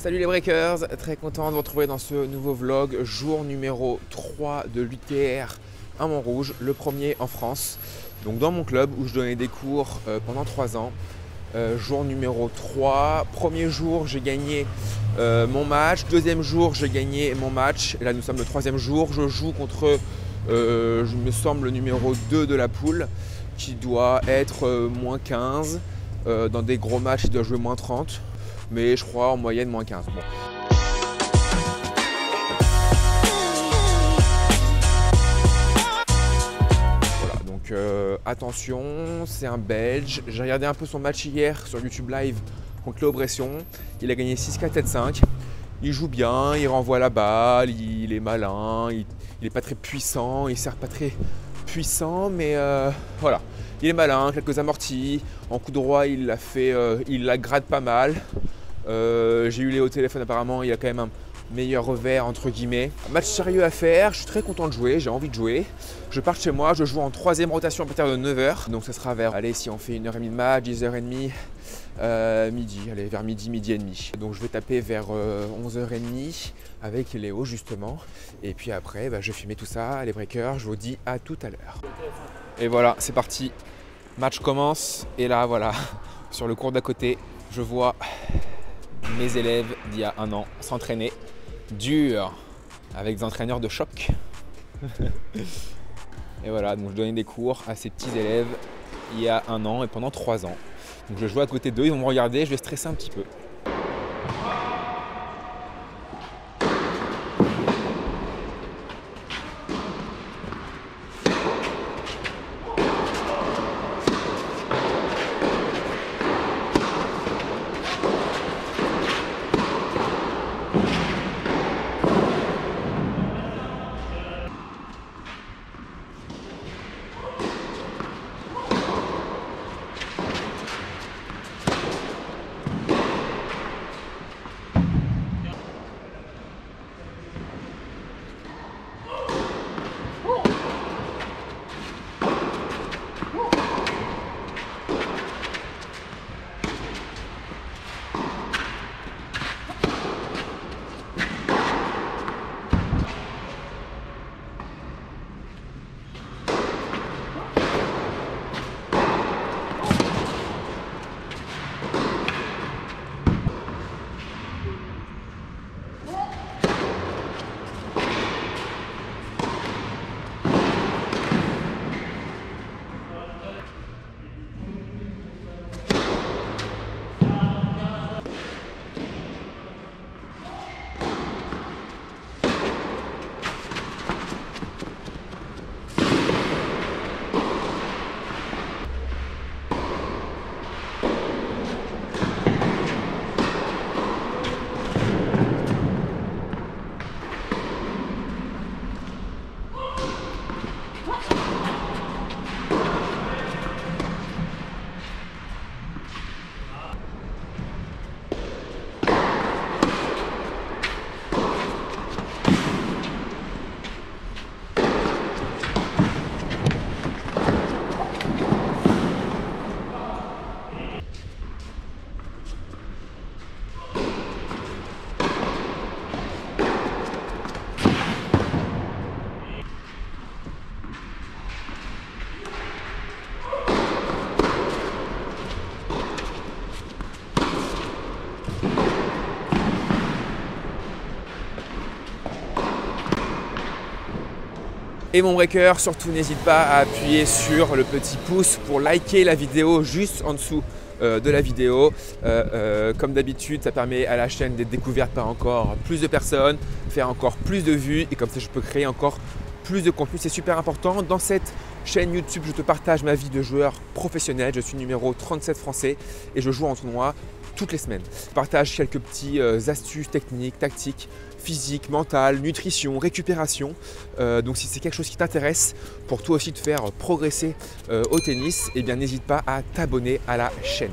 Salut les breakers, très content de vous retrouver dans ce nouveau vlog, jour numéro 3 de l'UTR à Montrouge, le premier en France. Donc dans mon club où je donnais des cours pendant 3 ans. Jour numéro 3, premier jour j'ai gagné mon match, deuxième jour j'ai gagné mon match. Et là nous sommes le troisième jour, je joue contre, je me semble, le numéro 2 de la poule qui doit être moins 15. Dans des gros matchs il doit jouer moins 30. Mais je crois en moyenne moins 15. Bon. Voilà, donc attention, c'est un Belge. J'ai regardé un peu son match hier sur YouTube Live contre Léo Bresson. Il a gagné 6-4, 7-5. Il joue bien, il renvoie la balle, il est malin, il n'est pas très puissant, il ne sert pas très puissant, mais voilà. Il est malin, quelques amortis. En coup droit, il l'a fait, il la gratte pas mal. J'ai eu Léo au téléphone, apparemment il a quand même un meilleur revers entre guillemets. Match sérieux à faire, je suis très content de jouer, j'ai envie de jouer. Je pars de chez moi, je joue en troisième rotation à partir de 9h. Donc ça sera vers, allez, si on fait 1h30 de match, 10h30, midi, allez, vers midi, midi et demi. Donc je vais taper vers 11h30 avec Léo justement. Et puis après, je vais filmer tout ça, les breakers, je vous dis à tout à l'heure. Et voilà, c'est parti. Match commence et là voilà, sur le cours d'à côté, je vois mes élèves d'il y a un an s'entraîner dur avec des entraîneurs de choc. Et voilà, donc je donnais des cours à ces petits élèves il y a un an et pendant 3 ans. Donc je joue à côté d'eux, ils vont me regarder, je vais stresser un petit peu. Et mon breaker, surtout n'hésite pas à appuyer sur le petit pouce pour liker la vidéo juste en dessous de la vidéo. Comme d'habitude, ça permet à la chaîne d'être découverte par encore plus de personnes, faire encore plus de vues et comme ça je peux créer encore plus de contenu. C'est super important. Dans cette chaîne YouTube, je te partage ma vie de joueur professionnel. Je suis numéro 37 français et je joue en tournoi toutes les semaines. Je partage quelques petits astuces techniques, tactiques, physique, mentale, nutrition, récupération. Donc si c'est quelque chose qui t'intéresse pour toi aussi te faire progresser au tennis, eh bien n'hésite pas à t'abonner à la chaîne.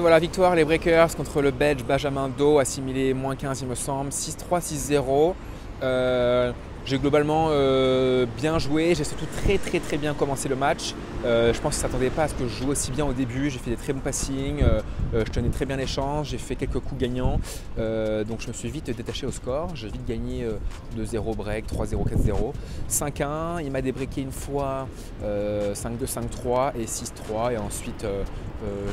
voilà, victoire les Breakers contre le Belge Benjamin Do, assimilé -15 il me semble, 6-3, 6-0. J'ai globalement bien joué, j'ai surtout très bien commencé le match. Je pense qu'ils ne s'attendaient pas à ce que je joue aussi bien au début, j'ai fait des très bons passings, je tenais très bien l'échange, j'ai fait quelques coups gagnants. Donc je me suis vite détaché au score, j'ai vite gagné 2-0 break, 3-0, 4-0, 5-1, il m'a débreaké une fois 5-2, 5-3 et 6-3 et ensuite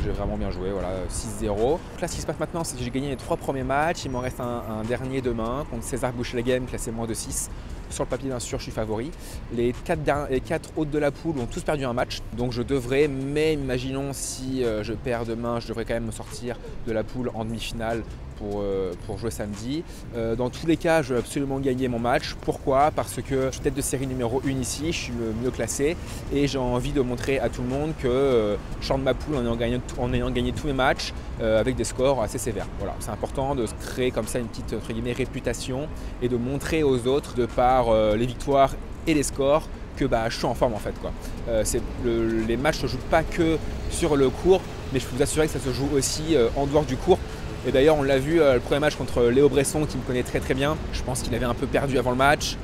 j'ai vraiment bien joué, voilà, 6-0. Là ce qui se passe maintenant c'est que j'ai gagné les 3 premiers matchs, il m'en reste un dernier demain contre César Bouchelegen classé -6. Sur le papier, bien sûr, je suis favori. Les 4 hôtes de la poule ont tous perdu un match, donc je devrais, mais imaginons si je perds demain, je devrais quand même me sortir de la poule en demi-finale pour jouer samedi. Dans tous les cas, je veux absolument gagner mon match. Pourquoi? Parce que je suis tête de série numéro 1 ici, je suis le mieux classé et j'ai envie de montrer à tout le monde que je sors de ma poule en ayant gagné tous mes matchs avec des scores assez sévères. Voilà, c'est important de se créer comme ça une petite entre guillemets, réputation et de montrer aux autres de par les victoires et les scores que je suis en forme en fait, quoi. Les matchs ne se jouent pas que sur le court, mais je peux vous assurer que ça se joue aussi en dehors du court. Et d'ailleurs on l'a vu le premier match contre Léo Bresson qui me connaît très bien. Je pense qu'il avait un peu perdu avant le match.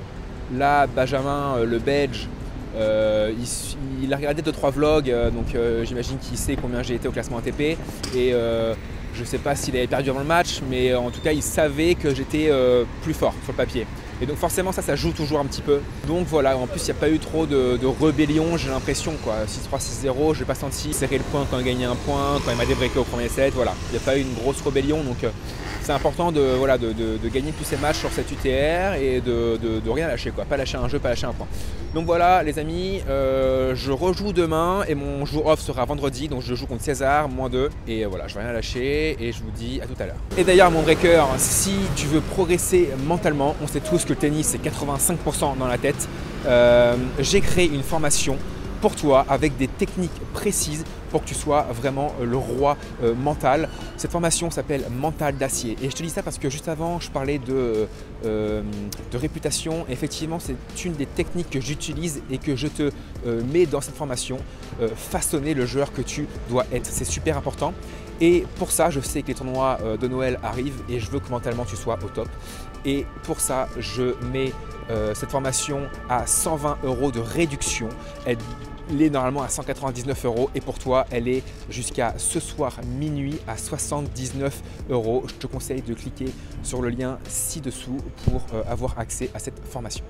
Là Benjamin le Belge, il a regardé 2-3 vlogs, donc j'imagine qu'il sait combien j'ai été au classement ATP. Et je ne sais pas s'il avait perdu avant le match, mais en tout cas il savait que j'étais plus fort sur le papier. Et donc forcément ça joue toujours un petit peu. Donc voilà, en plus il n'y a pas eu trop de rébellion, j'ai l'impression quoi. 6-3, 6-0, je n'ai pas senti serrer le point quand il gagnait un point, quand il m'a débreaké au premier set, voilà. Il n'y a pas eu une grosse rébellion, donc c'est important de gagner tous ces matchs sur cette UTR et de rien lâcher quoi. Pas lâcher un jeu, pas lâcher un point. Donc voilà les amis, je rejoue demain et mon jour off sera vendredi, donc je joue contre César, -2. Et voilà, je vais rien lâcher et je vous dis à tout à l'heure. Et d'ailleurs mon breaker, si tu veux progresser mentalement, on sait tous que le tennis c'est 85% dans la tête, j'ai créé une formation pour toi avec des techniques précises pour que tu sois vraiment le roi mental. Cette formation s'appelle Mental d'acier et je te dis ça parce que juste avant je parlais de réputation. Effectivement c'est une des techniques que j'utilise et que je te mets dans cette formation, façonner le joueur que tu dois être, c'est super important. Et pour ça, je sais que les tournois de Noël arrivent et je veux que mentalement tu sois au top. Et pour ça, je mets cette formation à 120 € de réduction. Elle est normalement à 199 € et pour toi, elle est jusqu'à ce soir minuit à 79 €. Je te conseille de cliquer sur le lien ci-dessous pour avoir accès à cette formation.